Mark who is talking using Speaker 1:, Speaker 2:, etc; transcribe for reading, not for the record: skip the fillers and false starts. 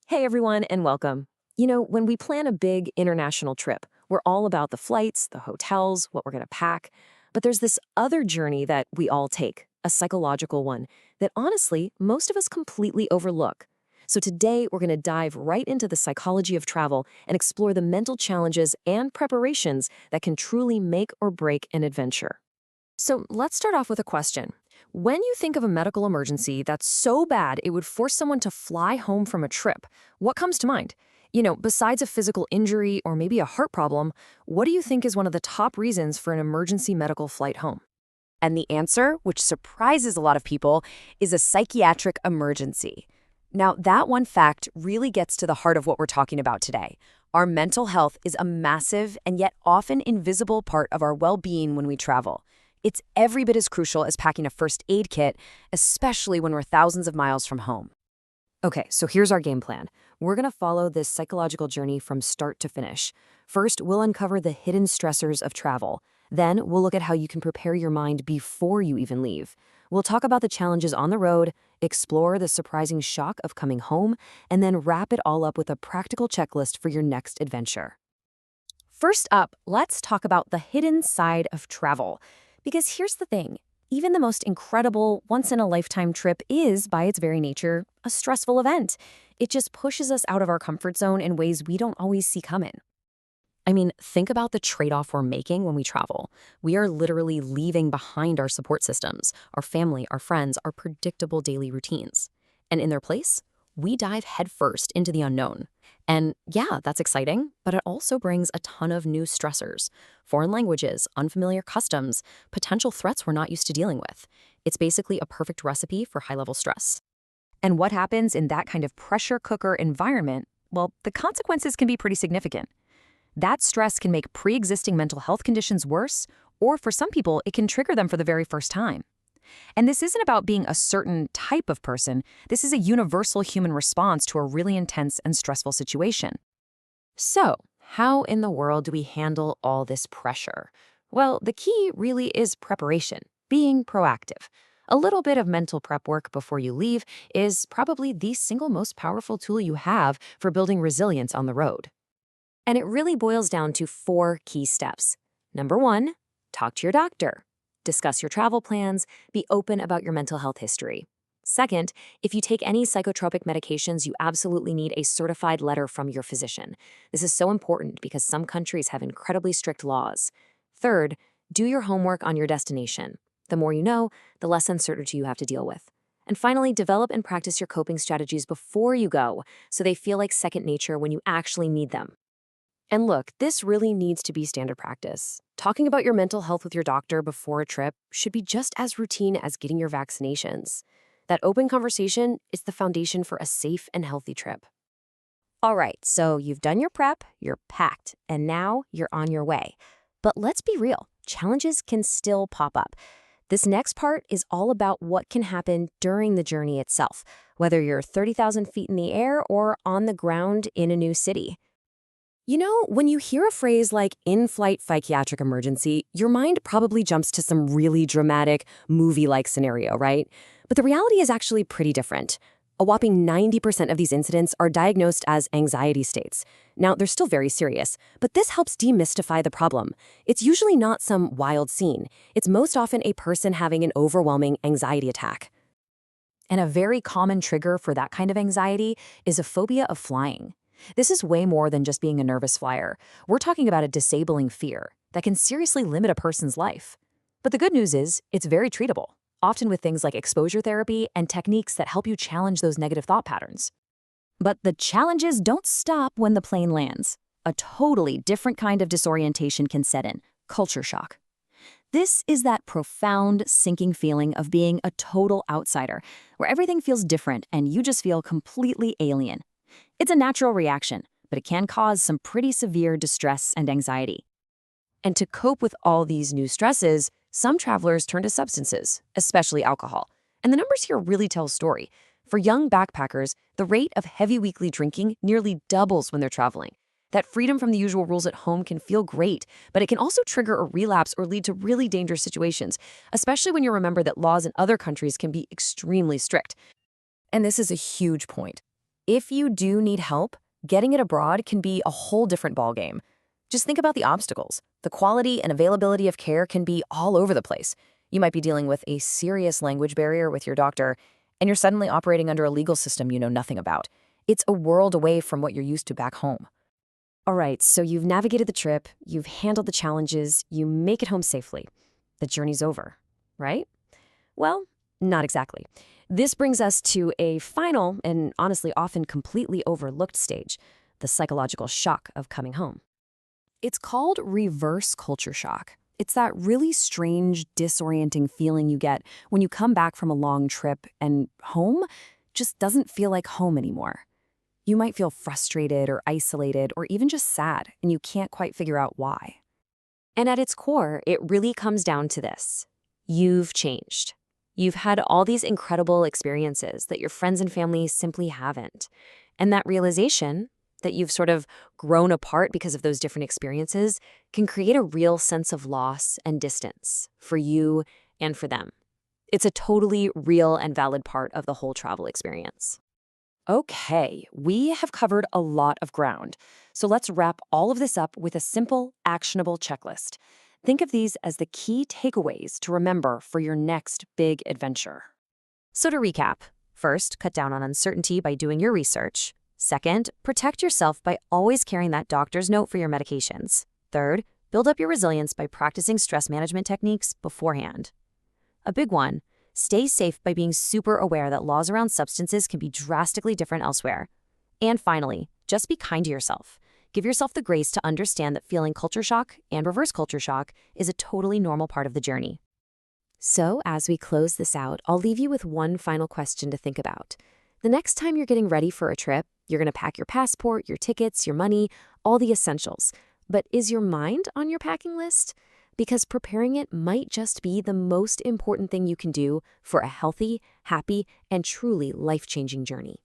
Speaker 1: Hey everyone, and welcome. When we plan a big international trip, we're all about the flights, the hotels, what we're going to pack. But there's this other journey that we all take, a psychological one, that honestly, most of us completely overlook. So today, we're going to dive right into the psychology of travel and explore the mental challenges and preparations that can truly make or break an adventure. So let's start off with a question. When you think of a medical emergency that's so bad it would force someone to fly home from a trip, what comes to mind? Besides a physical injury or maybe a heart problem, what do you think is one of the top reasons for an emergency medical flight home?
Speaker 2: And the answer, which surprises a lot of people, is a psychiatric emergency. Now, that one fact really gets to the heart of what we're talking about today. Our mental health is a massive and yet often invisible part of our well-being when we travel. It's every bit as crucial as packing a first aid kit, especially when we're thousands of miles from home.
Speaker 1: Okay, so here's our game plan. We're going to follow this psychological journey from start to finish. First, we'll uncover the hidden stressors of travel. Then, we'll look at how you can prepare your mind before you even leave. We'll talk about the challenges on the road, explore the surprising shock of coming home, and then wrap it all up with a practical checklist for your next adventure. First up, let's talk about the hidden side of travel. Because here's the thing, even the most incredible, once-in-a-lifetime trip is, by its very nature, a stressful event. It just pushes us out of our comfort zone in ways we don't always see coming. I mean, think about the trade-off we're making when we travel. We are literally leaving behind our support systems, our family, our friends, our predictable daily routines. And in their place, we dive headfirst into the unknown. And yeah, that's exciting, but it also brings a ton of new stressors. Foreign languages, unfamiliar customs, potential threats we're not used to dealing with. It's basically a perfect recipe for high-level stress. And what happens in that kind of pressure cooker environment? Well, the consequences can be pretty significant. That stress can make pre-existing mental health conditions worse, or for some people, it can trigger them for the very first time. And this isn't about being a certain type of person. This is a universal human response to a really intense and stressful situation. So, how in the world do we handle all this pressure? Well, the key really is preparation, being proactive. A little bit of mental prep work before you leave is probably the single most powerful tool you have for building resilience on the road. And it really boils down to 4 key steps. Number 1, talk to your doctor. Discuss your travel plans, be open about your mental health history. Second, if you take any psychotropic medications, you absolutely need a certified letter from your physician. This is so important because some countries have incredibly strict laws. Third, do your homework on your destination. The more you know, the less uncertainty you have to deal with. And finally, develop and practice your coping strategies before you go, so they feel like second nature when you actually need them. And look, this really needs to be standard practice. Talking about your mental health with your doctor before a trip should be just as routine as getting your vaccinations. That open conversation is the foundation for a safe and healthy trip. All right, so you've done your prep, you're packed, and now you're on your way. But let's be real, challenges can still pop up. This next part is all about what can happen during the journey itself, whether you're 30,000 feet in the air or on the ground in a new city. When you hear a phrase like in-flight psychiatric emergency, your mind probably jumps to some really dramatic, movie-like scenario, right? But the reality is actually pretty different. A whopping 90% of these incidents are diagnosed as anxiety states. Now, they're still very serious, but this helps demystify the problem. It's usually not some wild scene. It's most often a person having an overwhelming anxiety attack. And a very common trigger for that kind of anxiety is a phobia of flying. This is way more than just being a nervous flyer. We're talking about a disabling fear that can seriously limit a person's life. But the good news is, it's very treatable, often with things like exposure therapy and techniques that help you challenge those negative thought patterns. But the challenges don't stop when the plane lands. A totally different kind of disorientation can set in, culture shock. This is that profound, sinking feeling of being a total outsider, where everything feels different and you just feel completely alien. It's a natural reaction, but it can cause some pretty severe distress and anxiety. And to cope with all these new stresses, some travelers turn to substances, especially alcohol. And the numbers here really tell a story. For young backpackers, the rate of heavy weekly drinking nearly doubles when they're traveling. That freedom from the usual rules at home can feel great, but it can also trigger a relapse or lead to really dangerous situations, especially when you remember that laws in other countries can be extremely strict. And this is a huge point. If you do need help, getting it abroad can be a whole different ballgame. Just think about the obstacles. The quality and availability of care can be all over the place. You might be dealing with a serious language barrier with your doctor, and you're suddenly operating under a legal system you know nothing about. It's a world away from what you're used to back home.
Speaker 2: All right, so you've navigated the trip, you've handled the challenges, you make it home safely. The journey's over, right? Well, not exactly. This brings us to a final and honestly often completely overlooked stage, the psychological shock of coming home.
Speaker 1: It's called reverse culture shock. It's that really strange, disorienting feeling you get when you come back from a long trip and home just doesn't feel like home anymore. You might feel frustrated or isolated or even just sad, and you can't quite figure out why.
Speaker 2: And at its core, it really comes down to this. You've changed. You've had all these incredible experiences that your friends and family simply haven't. And that realization that you've sort of grown apart because of those different experiences can create a real sense of loss and distance for you and for them. It's a totally real and valid part of the whole travel experience.
Speaker 1: Okay, we have covered a lot of ground. So let's wrap all of this up with a simple, actionable checklist. Think of these as the key takeaways to remember for your next big adventure.
Speaker 2: So to recap, first, cut down on uncertainty by doing your research. Second, protect yourself by always carrying that doctor's note for your medications. Third, build up your resilience by practicing stress management techniques beforehand. A big one, stay safe by being super aware that laws around substances can be drastically different elsewhere. And finally, just be kind to yourself. Give yourself the grace to understand that feeling culture shock and reverse culture shock is a totally normal part of the journey. So, as we close this out, I'll leave you with one final question to think about. The next time you're getting ready for a trip, you're going to pack your passport, your tickets, your money, all the essentials. But is your mind on your packing list? Because preparing it might just be the most important thing you can do for a healthy, happy, and truly life-changing journey.